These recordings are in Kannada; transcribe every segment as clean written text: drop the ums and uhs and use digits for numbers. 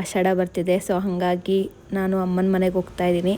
ಆಷಾಢ ಬರ್ತಿದೆ. ಸೊ ಹಾಗಾಗಿ ನಾನು ಅಮ್ಮನ ಮನೆಗೆ ಹೋಗ್ತಾ ಇದ್ದೀನಿ.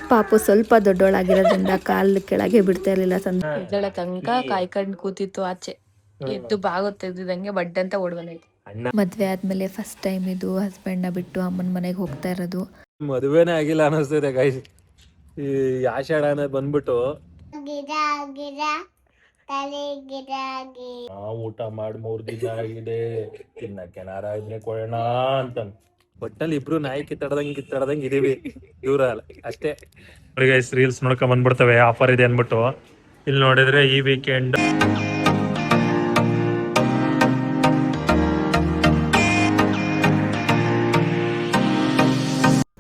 ಪಾಪು ಸ್ವಲ್ಪ ದೊಡ್ಡೋಳಾಗಿರೋದ್ರಿಂದ ಕಾಲು ಕೆಳಗೆ ಬಿಡ್ತಾ ಇರಲಿಲ್ಲ. ಎದ್ದಳ ತನಕ ಕಾಯ್ಕೊಂಡು ಕೂತಿತ್ತು ಆಚೆ. ಎದ್ದು ಬಾಗೋತ್ ತೆಗ್ದಿದಂಗೆ ಬಡ್ ಅಂತ ಓಡ್ ಬಂದೈತೆ. ಮದ್ವೆ ಆದ್ಮೇಲೆ ಫಸ್ಟ್ ಟೈಮ್ ಇದು ಹಸ್ಬೆಂಡ್ನ ಬಿಟ್ಟು ಅಮ್ಮನ ಮನೆಗೆ ಹೋಗ್ತಾ ಇರೋದು. ಮದುವೆನೇ ಆಗಿಲ್ಲ ಅನ್ನಿಸ್ತಿದೆ ಗೈಸ್. ಈ ಆಷಾಢ ಬಂದ್ಬಿಟ್ಟು ಊಟ ಮಾಡಿ 3 ದಿನ ಆಗಿದೆ, ತಿನ್ನಕ್ಕೆ ನಾರ ಇದ್ರೆ ಕೊಡೋಣ ಅಂತ ಒಟ್ಟಲ್ಲಿ ಇಬ್ರು ನಾಯಿ ಕಿತ್ತಾಡ್ದಂಗೆ ಇದೀವಿ. ದೂರ ಅಲ್ಲ ಅಷ್ಟೇ. ಗೈಸ್ ರೀಲ್ಸ್ ನೋಡ್ಕೊಂಡ್ ಬಂದ್ಬಿಡ್ತವೆ ಆಫರ್ ಇದೆ ಅನ್ಬಿಟ್ಟು. ಇಲ್ಲಿ ನೋಡಿದ್ರೆ ಈ ವೀಕೆಂಡ್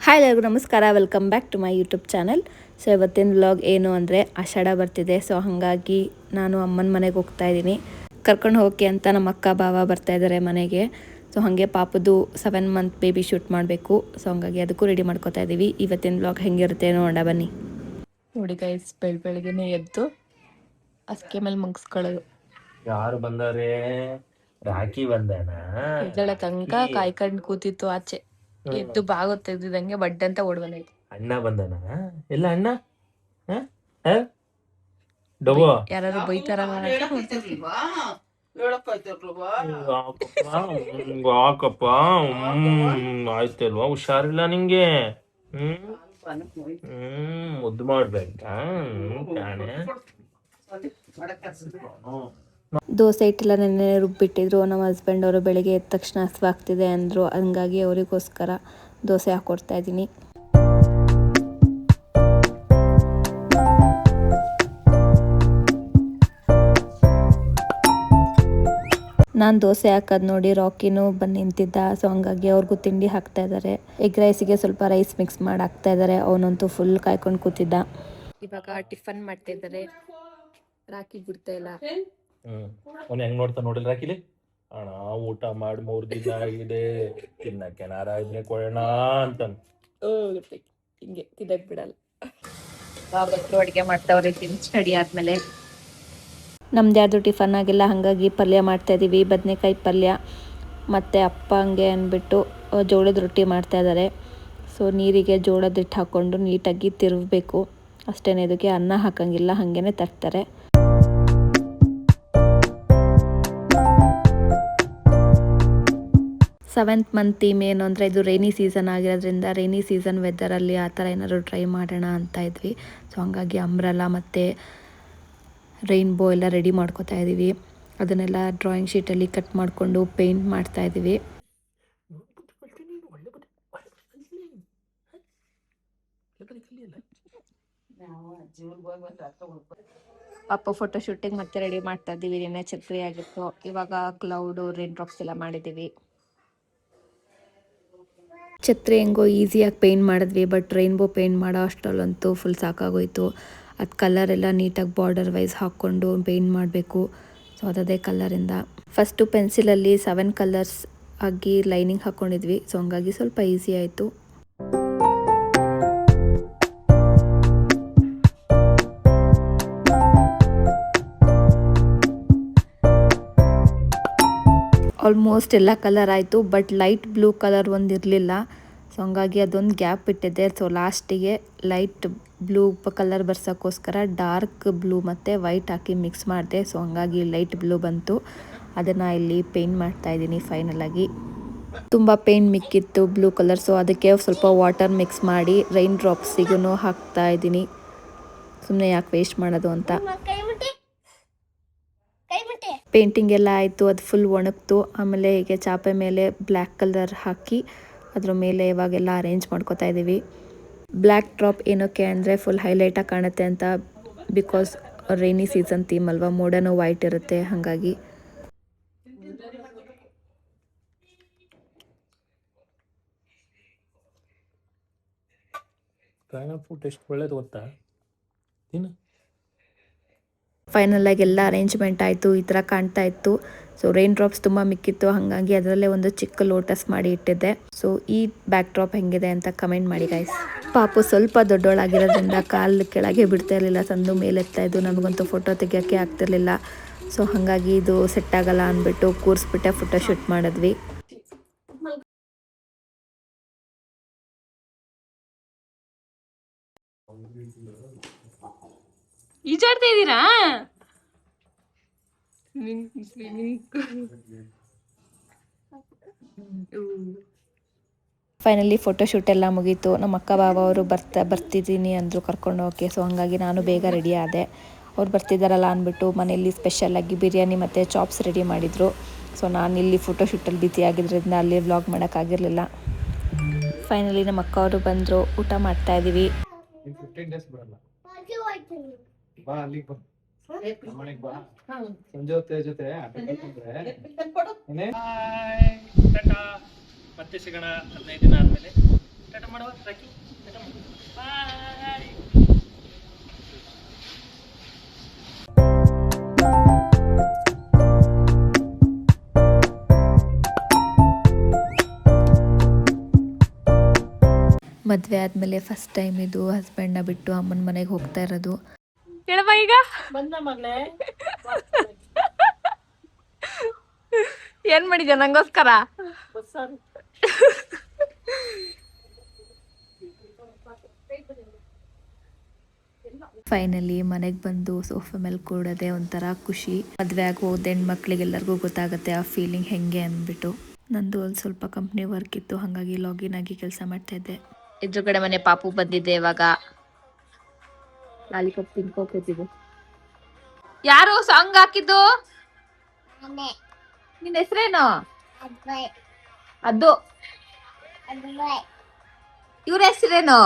ಹಾಯ್ ಎಲ್ಲರಿಗೂ ನಮಸ್ಕಾರ, welcome back to my YouTube channel. So ಇವತ್ತಿನ ವ್ಲಾಗ್ ಏನು ಅಂದರೆ ಆಷಾಢ ಬರ್ತಿದೆ. ಸೊ ಹಾಗಾಗಿ ನಾನು ಅಮ್ಮನ ಮನೆಗೆ ಹೋಗ್ತಾ ಇದ್ದೀನಿ. ಕರ್ಕೊಂಡು ಹೋಗಿ ಅಂತ ನಮ್ಮ ಅಕ್ಕ ಭಾವ ಬರ್ತಾ ಇದ್ದಾರೆ ಮನೆಗೆ. ಸೊ ಹಾಗೆ ಪಾಪದು 7 ಮಂತ್ ಬೇಬಿ ಶೂಟ್ ಮಾಡಬೇಕು. ಸೊ ಹಾಗಾಗಿ ಅದಕ್ಕೂ ರೆಡಿ ಮಾಡ್ಕೋತಾ ಇದ್ದೀವಿ. ಇವತ್ತಿನ ವ್ಲಾಗ್ ಹೆಂಗಿರುತ್ತೆ ನೋಡೋಣ ಬನ್ನಿ. ನೋಡಿ ಗೈಸ್, ಬೆಳಗ್ಗೆನೆ ಎದ್ದು ಅಸ್ಕೆ ಮೇಲೆ ಮುಗಿಸ್ಕೊಳ್ಳೋದು. ಯಾರು ಬಂದಾರೆ? ರಾಖಿ ಬಂದಾನ. ಎದ್ದಳ ತನಕ ಕಾಯ್ಕೊಂಡು ಕೂತಿತ್ತು ಆಚೆ. ಎದ್ದು ಬಾಗೋತ್ ತೆಗ್ದಿದಂಗೆ ಬಡ್ ಅಂತ ಓಡ್ ಬಂದೈತೆ. ಅಣ್ಣ ಬಂದಾನ? ಎಲ್ಲ ಅಣ್ಣ ಡಬೋ ಯಾರು ಬೈತಾರ? ಹಾಕಪ್ಪ. ಆಯ್ತಲ್ವಾ? ಹುಷಾರಿಲ್ಲ ನಿಂಗೆ? ಮುದ್ದು ಮಾಡ್ಬೇಕಾ? ದೋಸೆ ಹಿಟ್ಟೆಲ್ಲ ನೆನ್ನೆ ರುಬ್ಬಿಟ್ಟಿದ್ರು. ನಮ್ಮ ಹಸ್ಬೆಂಡ್ ಅವರು ಬೆಳಿಗ್ಗೆ ಎದ್ದ ತಕ್ಷಣ ಹಸಿವಾಗ್ತಿದೆ ಅಂದರು. ಹಂಗಾಗಿ ಅವರಿಗೋಸ್ಕರ ದೋಸೆ ಹಾಕ್ಕೊಡ್ತಾ ಇದ್ದೀನಿ. ನಾನು ದೋಸೆ ಹಾಕೋದು ನೋಡಿ ರಾಕಿನೂ ಬಂದು ನಿಂತಿದ್ದ. ಸೊ ಹಂಗಾಗಿ ಅವ್ರಿಗೂ ತಿಂಡಿ ಹಾಕ್ತಾ ಇದ್ದಾರೆ. ಎಗ್ ರೈಸಿಗೆ ಸ್ವಲ್ಪ ರೈಸ್ ಮಿಕ್ಸ್ ಮಾಡಿ ಹಾಕ್ತಾ ಇದ್ದಾರೆ. ಅವನಂತೂ ಫುಲ್ ಕಾಯ್ಕೊಂಡು ಕೂತಿದ್ದ. ಇವಾಗ ಟಿಫನ್ ಮಾಡ್ತಾ ಇದ್ದಾರೆ. ರಾಕಿ ಬಿಡ್ತಾ ಇಲ್ಲ. ಅವ್ನು ಹೆಂಗ್ ನೋಡ್ತಾ ನೋಡಿಲ್ಲ ರಾಕಿಲಿ? ಅಣ್ಣ ಊಟ ಮಾಡಿ 3 ದಿನ ಆಗಿದೆ, ತಿನ್ನಕ್ಕೆ ನಾರ ಇದ್ರೆ ಕೊಡೋಣ ಅಂತ ಹಿಂಗೆ ತಿನ್ನಕ್ ಬಿಡಲ್ಲ. ಅಡುಗೆ ಮಾಡ್ತಾವ್ರೆ ಸ್ಟಡಿ ಆದ್ಮೇಲೆ. ನಮ್ದು ಯಾರ್ದು ಟಿಫನ್ ಆಗಿಲ್ಲ, ಹಾಗಾಗಿ ಪಲ್ಯ ಮಾಡ್ತಾಯಿದ್ದೀವಿ. ಬದನೆಕಾಯಿ ಪಲ್ಯ ಮತ್ತು ಅಪ್ಪ ಹಂಗೆ ಅಂದ್ಬಿಟ್ಟು ಜೋಳದ ರೊಟ್ಟಿ ಮಾಡ್ತಾ ಇದ್ದಾರೆ. ಸೊ ನೀರಿಗೆ ಜೋಳದ ಹಿಟ್ಟು ಹಾಕ್ಕೊಂಡು ನೀಟಾಗಿ ತಿರುಗಬೇಕು ಅಷ್ಟೇ. ಇದಕ್ಕೆ ಅನ್ನ ಹಾಕಂಗಿಲ್ಲ, ಹಾಗೇ ತರ್ತಾರೆ. 7th ಮಂತ್ ಥೀಮ್ ಏನು ಅಂದರೆ ಇದು ರೈನಿ ಸೀಸನ್ ಆಗಿರೋದ್ರಿಂದ ರೈನಿ ಸೀಸನ್ ವೆದರಲ್ಲಿ ಆ ಥರ ಏನಾದ್ರು ಟ್ರೈ ಮಾಡೋಣ ಅಂತ ಇದ್ವಿ. ಸೊ ಹಂಗಾಗಿ ಅಂಬ್ರೆಲಾ ಮತ್ತು ರೈನ್ಬೋ ಎಲ್ಲ ರೆಡಿ ಮಾಡ್ಕೋತಾ ಇದ್ದೀವಿ. ಅದನ್ನೆಲ್ಲ ಡ್ರಾಯಿಂಗ್ ಶೀಟಲ್ಲಿ ಕಟ್ ಮಾಡಿಕೊಂಡು ಪೇಂಟ್ ಮಾಡ್ತಾ ಇದ್ದೀವಿ. ಪಾಪ ಫೋಟೋ ಶೂಟಿಂಗ್ ಮತ್ತೆ ರೆಡಿ ಮಾಡ್ತಾ ಇದ್ದೀವಿ. ನಿನ್ನೆ ಛತ್ರಿ ಆಗಿತ್ತು, ಇವಾಗ ಕ್ಲೌಡು ರೈನ್ ಡ್ರಾಪ್ಸ್ ಎಲ್ಲ ಮಾಡಿದ್ದೀವಿ. ಛತ್ರಿ ಹೆಂಗೋ ಈಸಿಯಾಗಿ ಪೇಂಟ್ ಮಾಡಿದ್ವಿ. ಬಟ್ ರೈನ್ಬೋ ಪೇಂಟ್ ಮಾಡೋ ಅಷ್ಟರಲ್ಲಂತೂ ಫುಲ್ ಸಾಕಾಗೋಯ್ತು. ಅದು ಕಲರ್ ಎಲ್ಲ ನೀಟಾಗಿ ಬಾರ್ಡರ್ ವೈಸ್ ಹಾಕ್ಕೊಂಡು ಪೇಂಟ್ ಮಾಡಬೇಕು. ಸೊ ಅದೇ ಕಲರಿಂದ ಫಸ್ಟು ಪೆನ್ಸಿಲಲ್ಲಿ 7 ಕಲರ್ಸ್ ಆಗಿ ಲೈನಿಂಗ್ ಹಾಕ್ಕೊಂಡಿದ್ವಿ. ಸೊ ಹಂಗಾಗಿ ಸ್ವಲ್ಪ ಈಸಿ ಆಯಿತು. ಆಲ್ಮೋಸ್ಟ್ ಎಲ್ಲ ಕಲರ್ ಆಯಿತು. ಬಟ್ ಲೈಟ್ ಬ್ಲೂ ಕಲರ್ ಒಂದು ಇರಲಿಲ್ಲ. ಸೊ ಹಂಗಾಗಿ ಅದೊಂದು ಗ್ಯಾಪ್ ಇಟ್ಟಿದ್ದೆ. ಸೊ ಲಾಸ್ಟಿಗೆ ಲೈಟ್ ಬ್ಲೂ ಕಲರ್ ಬರ್ಸೋಕ್ಕೋಸ್ಕರ ಡಾರ್ಕ್ ಬ್ಲೂ ಮತ್ತು ವೈಟ್ ಹಾಕಿ ಮಿಕ್ಸ್ ಮಾಡಿದೆ. ಸೊ ಹಂಗಾಗಿ ಲೈಟ್ ಬ್ಲೂ ಬಂತು. ಅದನ್ನು ಇಲ್ಲಿ ಪೇಂಟ್ ಮಾಡ್ತಾಯಿದ್ದೀನಿ ಫೈನಲಾಗಿ. ತುಂಬ ಪೇಂಟ್ ಮಿಕ್ಕಿತ್ತು ಬ್ಲೂ ಕಲರ್. ಸೊ ಅದಕ್ಕೆ ಸ್ವಲ್ಪ ವಾಟರ್ ಮಿಕ್ಸ್ ಮಾಡಿ ರೈನ್ ಡ್ರಾಪ್ಸಿಗೂ ಹಾಕ್ತಾಯಿದ್ದೀನಿ. ಸುಮ್ಮನೆ ಯಾಕೆ ವೇಸ್ಟ್ ಮಾಡೋದು ಅಂತ. ಪೇಂಟಿಂಗ್ ಎಲ್ಲ ಆಯಿತು. ಅದು ಫುಲ್ ಒಣಗ್ತು. ಆಮೇಲೆ ಹೀಗೆ ಚಾಪೆ ಮೇಲೆ ಬ್ಲ್ಯಾಕ್ ಕಲರ್ ಹಾಕಿ ಅದ್ರ ಮೇಲೆ ಇವಾಗೆಲ್ಲ ಅರೇಂಜ್ ಮಾಡ್ಕೋತಾ ಇದ್ದೀವಿ. ಬ್ಲ್ಯಾಕ್ ಡ್ರಾಪ್ ಏನಕ್ಕೆ ಅಂದರೆ ಫುಲ್ ಹೈಲೈಟಾಗಿ ಕಾಣುತ್ತೆ ಅಂತ. ಬಿಕಾಸ್ ರೈನಿ ಸೀಸನ್ ಥೀಮ್ ಅಲ್ವಾ, ಮೋಡನೂ ವೈಟ್ ಇರುತ್ತೆ. ಹಾಗಾಗಿ ಎಷ್ಟು ಒಳ್ಳೇದು ಗೊತ್ತಾ? ಫೈನಲ್ ಆಗಿ ಎಲ್ಲ ಅರೇಂಜ್ಮೆಂಟ್ ಆಯಿತು. ಈ ಥರ ಕಾಣ್ತಾ ಇತ್ತು. ಸೊ ರೈನ್ ಡ್ರಾಪ್ಸ್ ತುಂಬ ಮಿಕ್ಕಿತ್ತು, ಹಾಗಾಗಿ ಅದರಲ್ಲೇ ಒಂದು ಚಿಕ್ಕ ಲೋಟಸ್ ಮಾಡಿ ಇಟ್ಟಿದ್ದೆ. ಸೊ ಈ ಬ್ಯಾಕ್ ಡ್ರಾಪ್ ಹೆಂಗಿದೆ ಅಂತ ಕಮೆಂಟ್ ಮಾಡಿ ಗೈಸ್. ಪಾಪು ಸ್ವಲ್ಪ ದೊಡ್ಡೋಳಾಗಿರೋದ್ರಿಂದ ಕಾಲು ಕೆಳಗೆ ಬಿಡ್ತಾ ಇರಲಿಲ್ಲ, ಸಂದು ಮೇಲೆತ್ತಾ ಇದ್ದು. ನಮಗಂತೂ ಫೋಟೋ ತೆಗಿಯೋಕ್ಕೆ ಆಗ್ತಿರ್ಲಿಲ್ಲ. ಸೊ ಹಾಗಾಗಿ ಇದು ಸೆಟ್ ಆಗಲ್ಲ ಅಂದ್ಬಿಟ್ಟು ಕೂರಿಸ್ಬಿಟ್ಟೆ ಫೋಟೋ ಶೂಟ್ ಮಾಡಿದ್ವಿ. ಈಜಾಡ್ತಾ ಇದ್ದೀರಾ? ಫೈನಲಿ ಫೋಟೋಶೂಟ್ ಎಲ್ಲ ಮುಗೀತು. ನಮ್ಮ ಅಕ್ಕ ಬಾವ ಅವರು ಬರ್ತಿದ್ದೀನಿ ಅಂದರು ಕರ್ಕೊಂಡು ಹೋಗೋಕ್ಕೆ. ಸೊ ಹಾಗಾಗಿ ನಾನು ಬೇಗ ರೆಡಿ ಆದೆ. ಅವ್ರು ಬರ್ತಿದ್ದಾರಲ್ಲ ಅಂದ್ಬಿಟ್ಟು ಮನೆಯಲ್ಲಿ ಸ್ಪೆಷಲಾಗಿ ಬಿರಿಯಾನಿ ಮತ್ತು ಚಾಪ್ಸ್ ರೆಡಿ ಮಾಡಿದರು. ಸೊ ನಾನಿಲ್ಲಿ ಫೋಟೋಶೂಟಲ್ಲಿ ಬಿಸಿ ಆಗಿದ್ದರಿಂದ ಅಲ್ಲಿ ವ್ಲಾಗ್ ಮಾಡೋಕ್ಕಾಗಿರಲಿಲ್ಲ. ಫೈನಲಿ ನಮ್ಮ ಅಕ್ಕ ಅವರು ಬಂದರು, ಊಟ ಮಾಡ್ತಾಯಿದ್ದೀವಿ. ಮತ್ತೆ ಸಿಗೋಣ 15 ದಿನ ಆದ್ಮೇಲೆ. ಟಾಟಾ ಮಾಡುವ ರಾಕಿ. ಬಾಯ್. ಮದುವೆ ಆದಮೇಲೆ ಫಸ್ಟ್ ಟೈಮ್ ಇದು ಹಸ್ಬೆಂಡ್ನ ಬಿಟ್ಟು ಅಮ್ಮನ ಮನೆಗೆ ಹೋಗ್ತಾ ಇರೋದು. ಹೇಳಮ್ಮ ಈಗ ಏನ್ ಮಾಡಿದ್ಯಾ ನಂಗೋಸ್ಕರ? ಫೈನಲಿ ಮನೆಗೆ ಬಂದು ಸೋಫಾ ಮೇಲೆ ಕೂಡೋದೆ ಒಂಥರ ಖುಷಿ. ಮದುವೆ ಆಗಿ ಹೋದ ಹೆಣ್ಮಕ್ಳಿಗೆಲ್ಲರಿಗೂ ಗೊತ್ತಾಗುತ್ತೆ ಆ ಫೀಲಿಂಗ್ ಹೆಂಗೆ ಅಂದ್ಬಿಟ್ಟು. ನಂದು ಒಂದು ಸ್ವಲ್ಪ ಕಂಪ್ನಿ ವರ್ಕ್ ಇತ್ತು, ಹಾಗಾಗಿ ಲಾಗಿನ್ ಆಗಿ ಕೆಲಸ ಮಾಡ್ತಾಯಿದ್ದೆ. ಎದುರುಗಡೆ ಮನೆ ಪಾಪು ಬಂದಿದ್ದೆ. ಇವಾಗ ಲಾಲಿಪಾಪ್ ತಿನ್ಕೋತಿದ್ದೆ. ಯಾರು ಸಾಂಗ್ ಹಾಕಿದ್ದು? ನಿನ್ನ ಹೆಸರೇನು? ಅದು ಇವ್ರ ಹೆಸರೇನು?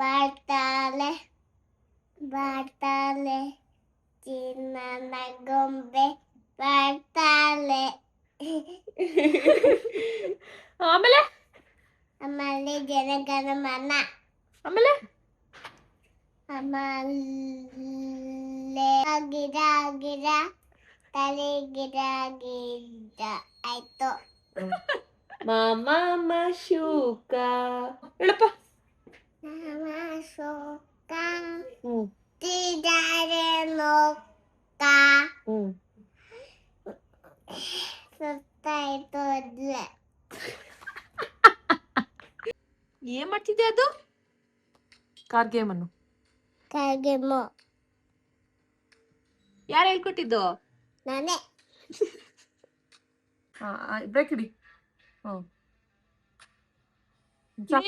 ಬರ್ತಾಳೆ ಬರ್ತಾಳೆ ಚಿನ್ನ ಗೊಂಬೆ ಬರ್ತಾಳೆ. ಆಮೇಲೆ ಆಮೇಲೆ ಜನಗಣಮನ, ಆಮೇಲೆ ಆಮೇಲೆ ಗಿಡ ಗಿಡ ತಲೆ ಗಿಡ ಗಿಡ ಆಯ್ತು. ಮಾಮ ಶೂಕ ಹೇಳಪ್ಪ. ಶೋಕ ತಿದ್ದಾರೆ ಲೋಕ ಸುತ್ತಾಯ್ತು. ಏನ್ ಮಾಡ್ತಿದ್ದೆ? ಅದು ಕಾರ್ ಗೇಮ್ ಅನ್ನು ಕಾಗೆಮೋ ಯಾರು ಹೇಳ್ಕೊಟ್ಟಿದ್ದು? ನಾನೇ. ಬ್ರೇಕ್ ಹಿಡಿ.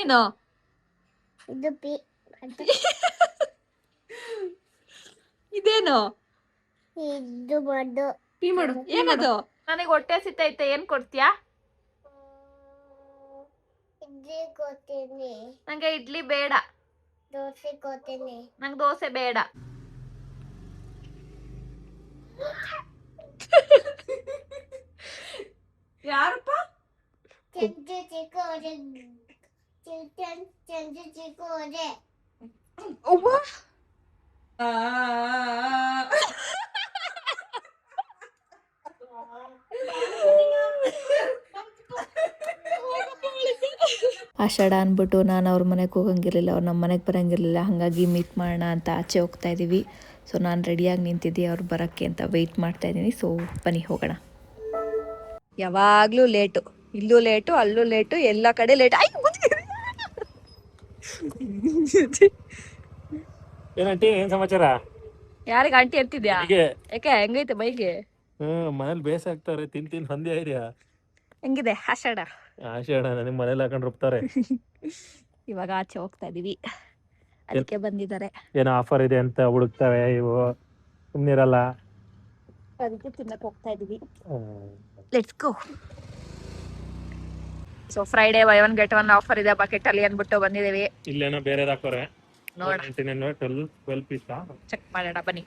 ಏನು ಇದು ಪಿ ಇದೇನು? ಇದು ಮದ್ದು. ಪಿ ಮಾಡು. ಏನದು? ನನಗೆ ಹೊಟ್ಟೆ ಸಿತೈತೆ, ಏನ್ ಕೊಡ್ತೀಯಾ? ಇಡ್ಲಿ ಕೊಡ್ತೀನಿ. ನಂಗೆ ಇಡ್ಲಿ ಬೇಡ. ದೋಸೆ ಕೊಡ್ತೀನಿ. ನಂಗೆ ದೋಸೆ ಬೇಡ. ಯಾರಪ್ಪ? ಚಂಚು ಚಿಕ್ಕೋರೆ ಚಂಚು ಚಿಕ್ಕೋರೆ. ಆಷಾಢ ಅಂದ್ಬಿಟ್ಟು ನಾನು ಅವ್ರ ಮನೆಗೆ ಹೋಗಂಗಿರಲಿಲ್ಲ, ಅವ್ರು ನಮ್ಮ ಮನೆಗೆ ಬರೋಂಗಿರಲಿಲ್ಲ. ಹಾಗಾಗಿ ಮೀಟ್ ಮಾಡೋಣ ಅಂತ ಆಚೆ ಹೋಗ್ತಾ ಇದ್ದೀವಿ. ಸೊ ನಾನು ರೆಡಿಯಾಗಿ ನಿಂತಿದ್ದೆ ಅವ್ರು ಬರೋಕ್ಕೆ ಅಂತ ವೆಯ್ಟ್ ಮಾಡ್ತಾ ಇದ್ದೀನಿ. ಸೊ ಬನ್ನಿ ಹೋಗೋಣ. ಯಾವಾಗ್ಲೂ ಲೇಟು, ಇಲ್ಲೂ ಲೇಟು, ಅಲ್ಲೂ ಲೇಟು, ಎಲ್ಲ ಕಡೆ ಲೇಟ್. ಏನಂಟಿ, ಏನ್ ಸಮಾಚಾರ? ಯಾರಿಗೆ ಆಂಟಿ ಅಂತಿದ್ಯಾ? ಯಾಕೆ ಹೆಂಗೈತೆ ಮೈಗೆ? ಮನೇಲಿ ಬೇಸ ಆಗ್ತಾರೆ, ತಿನ್ ಹಂದಿ ಐರಿಯಾ. ಹೆಂಗಿದೆ ಆಷಾಢ? ಆಷಾಢ ನಿಮ್ ಮನೇಲಿ ಹಾಕೊಂಡ್ ರುಬ್ತಾರೆ. ಇವಾಗ ಆಚೆ ಹೋಗ್ತಾ ಇದೀವಿ, ಅದಕ್ಕೆ ಬಂದಿದ್ದಾರೆ. ಏನೋ ಆಫರ್ ಇದೆ ಅಂತ ಹುಡುಕ್ತವೆ ಇವು, ಸುಮ್ನಿರಲ್ಲ. ಅದಕ್ಕೆ ತಿನ್ನಕ್ ಹೋಗ್ತಾ ಇದೀವಿ. Let's go. So Friday by one get one offer ಇದೆ ಬಕೆಟ್ ಅಲ್ಲಿ ಅಂದ್ಬಿಟ್ಟು ಬಂದಿದ್ದೀವಿ. ಇಲ್ಲೇನೋ ಬೇರೆ ಹಾಕೋರೆ, ನೋಡೋಣ, 12 ಪೀಸ್ ಚೆಕ್ ಮಾಡೋಣ ಬನ್ನಿ.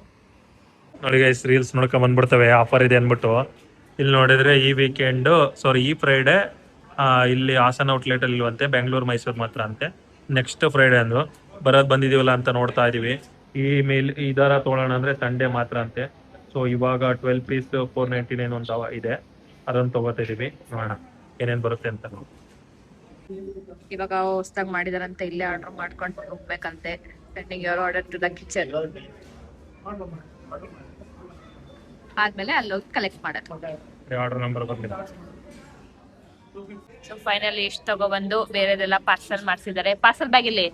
ನೋಡಿ ಗೈಸ್, ರೀಲ್ಸ್ ನೋಡ್ಕೊಂಡ್ ಬಂದ್ಬಿಡ್ತವೆ ಆಫರ್ ಇದೆ ಅನ್ಬಿಟ್ಟು. ಇಲ್ಲಿ ನೋಡಿದ್ರೆ ಈ ವೀಕೆಂಡ್, ಸಾರಿ ಈ ಫ್ರೈಡೆ ಇಲ್ಲಿ ಹಾಸನ ಔಟ್ಲೆಟ್ ಅಲ್ಲಿ ಇಲ್ವಂತೆ, ಬೆಂಗಳೂರು ಮೈಸೂರು ಮಾತ್ರ ಅಂತೆ. ನೆಕ್ಸ್ಟ್ ಫ್ರೈಡೆ ಅಂದ್ರು, ಬರೋದ್ ಬಂದಿದೀವಲ್ಲ ಅಂತ ನೋಡ್ತಾ ಇದೀವಿ. ಈ ಮೇಲ್ ಇದರ ತೊಗೊಳ್ಳೋಣ ಅಂದ್ರೆ ಸಂಡೇ ಮಾತ್ರ ಅಂತೆ. ಸೊ ಇವಾಗ 12 ಪೀಸ್ 499 ಅಂತ ಇದೆ, ಅದನ್ನ ತಗೋತಾ ಇದೀವಿ. ನೋಡೋಣ ಏನೇನ್ ಬರುತ್ತೆ ಅಂತ. ಇವಾಗ ಹೊಸ್ದಾಗಿ ಮಾಡಿದಾರಂತೆ, ಇಲ್ಲೇ ಆರ್ಡರ್ ಮಾಡ್ಕೊಂಡು ಹೋಗ್ಬೇಕಂತೆ. Sending your order to the kitchen. ಆದ್ಮೇಲೆ ಅಲ್ಲೋಗಿ ಕಲೆಕ್ಟ್ ಮಾಡೋದು. ಆರ್ಡರ್ ನಂಬರ್ ಬಂದಿಲ್ಲ. ಸೊ ಫೈನಲಿ ಇಷ್ಟು ತಗೊಬಂದು ಬೇರೆದೆಲ್ಲ ಪಾರ್ಸಲ್ ಮಾಡಿಸಿದ್ದಾರೆ. ಪಾರ್ಸಲ್ ಬ್ಯಾಗ್ ಇಲ್ಲಿ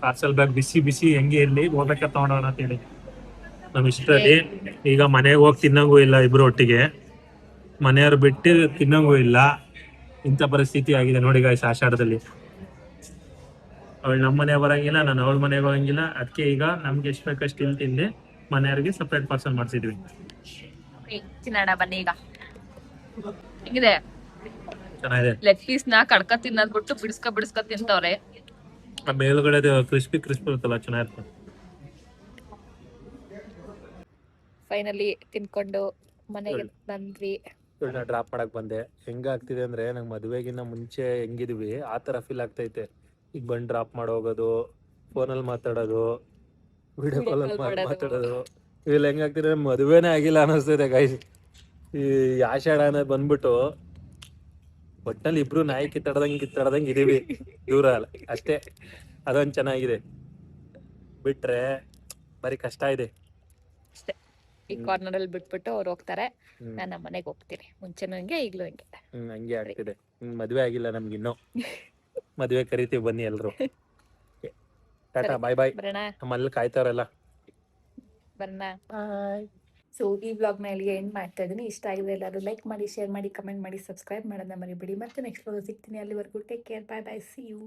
ಪಾರ್ಸಲ್ ಬ್ಯಾಗ್ ಬಿಸಿ ಬಿಸಿ ಹೆಂಗೆ ಇರ್ಲಿ ಹೋಗ್ಬೇಕಾ ತಗೊಂಡೋಣ ಅಂತ ಹೇಳಿ ನಮ್ ಇಷ್ಟರಲ್ಲಿ. ಈಗ ಮನೆಗೆ ಹೋಗಿ ತಿನ್ನಂಗೂ ಇಲ್ಲ, ಇಬ್ರು ಒಟ್ಟಿಗೆ ಮನೆಯವ್ರು ಬಿಟ್ಟು ತಿನ್ನಂಗೂ ಇಲ್ಲ, ಇಂಥ ಪರಿಸ್ಥಿತಿ ಆಗಿದೆ ನೋಡಿ ಗಾಯ್ಸ್. ಆಷಾಢದಲ್ಲಿ ಅವಳು ನಮ್ಮ ಮನೆ ಬರಂಗಿಲ್ಲ, ನಾನು ಅವಳ ಮನೆಗೆ ಬರಂಗಿಲ್ಲ. ಅದಕ್ಕೆ ಈಗ ನಮ್ಗೆ ಎಷ್ಟು ಬೇಕಷ್ಟು ಇಲ್ಲಿ ತಿಂದು ಮನೆಯವ್ರಿಗೆ ಸಪ್ರೇಟ್ ಪಾರ್ಸಲ್ ಮಾಡಿಸಿದ್ವಿ. ತಿನ್ನೋಣ ಬನ್ನಿ. ಈಗ ಹೆಂಗಿದೆ? ಚೆನ್ನಾಗಿದೆ. ಲೆಗ್ ಪೀಸ್ ನ ಕಡ್ಕ ತಿನ್ನೋದ್ ಬಿಟ್ಟು ಬಿಡಿಸ್ಕ ತಿಂತವ್ರೆ. ಆ ಮೇಲ್ಗಡೆ ಕ್ರಿಸ್ಪಿ ಇರುತ್ತಲ್ಲ, ಚೆನ್ನಾಗಿರ್ತದೆ. ಫೈನಲಿ ತಿನ್ಕೊಂಡು ಮನೆಗೆ ಬಂದ್ವಿ. ಇವಳನ್ನ ಡ್ರಾಪ್ ಮಾಡಕ್ ಬಂದೆ. ಹೆಂಗಾಗ್ತಿದೆ ಅಂದ್ರೆ ನಂಗೆ ಮದುವೆಗಿನ್ನ ಮುಂಚೆ ಹೆಂಗಿದ್ವಿ ಆ ತರ ಫೀಲ್ ಆಗ್ತೈತೆ. ಈಗ ಬಂದು ಡ್ರಾಪ್ ಮಾಡೋಗೋದು, ಫೋನಲ್ಲಿ ಮಾತಾಡೋದು, ವಿಡಿಯೋ ಕಾಲಲ್ಲಿ ಮಾತಾಡೋದು, ಇವೆಲ್ಲ ಹೆಂಗಾಗ್ತಿದೆ. ಮದುವೆನೇ ಆಗಿಲ್ಲ ಅನ್ನಿಸ್ತೈತೆ ಗೈಸ್. ಈ ಆಷಾಢ ಅನ್ನೋದು ಬಂದ್ಬಿಟ್ಟು ಒಟ್ಟಲ್ಲಿ ಇಬ್ರು ನಾಯಿ ಕಿತ್ತಾಡ್ದಂಗೆ ಇದೀವಿ, ದೂರ ಅಲ್ಲ ಅಷ್ಟೇ. ಅದೊಂದು ಚೆನ್ನಾಗಿದೆ, ಬಿಟ್ರೆ ಬರೀ ಕಷ್ಟ ಇದೆ ಅಷ್ಟೇ. ಈ ಕಾರ್ನರ್ ಅಲ್ಲಿ ಬಿಟ್ಬಿಟ್ಟು ಅವ್ರು ಹೋಗ್ತಾರೆ, ನಾನು ನಮ್ಮ ಮನೆಗೆ ಹೋಗ್ತೀನಿ. ಮುಂಚೆನೂ ಹಿಂಗೆ ಈಗ್ಲೂ ಹಿಂಗೆ ಹಂಗೆ ಆಗ್ತಿದೆ. ಮದ್ವೆ ಆಗಿಲ್ಲ ನಮ್ಗಿನ್ನೂ. ಮದ್ವೆ ಕರಿತೀವಿ ಬನ್ನಿ ಎಲ್ರು. ಟಾಟಾ ಬಾಯ್ ಬಾಯ್. ಬರೋಣ ನಮ್ಮಲ್ಲಿ ಕಾಯ್ತಾರಲ್ಲ. ಬರೋಣ. ಸೊ ಈ ವ್ಲಾಗ್ನ ಇಲ್ಲಿಗೆ ಎಂಡ್ ಮಾಡ್ತಾ ಇದ್ದೀನಿ. ಇಷ್ಟ ಆಗಿದೆ ಎಲ್ಲರೂ ಲೈಕ್ ಮಾಡಿ, ಶೇರ್ ಮಾಡಿ, ಕಮೆಂಟ್ ಮಾಡಿ, ಸಬ್ಸ್ಕ್ರೈಬ್ ಮಾಡೋದನ್ನ ಮರಿಬೇಡಿ. ಮತ್ತೆ ನೆಕ್ಸ್ಟ್ ವ್ಲಾಗ್ ಸಿಗ್ತೀನಿ. ಅಲ್ಲಿವರೆಗೂ take care, bye bye, see you.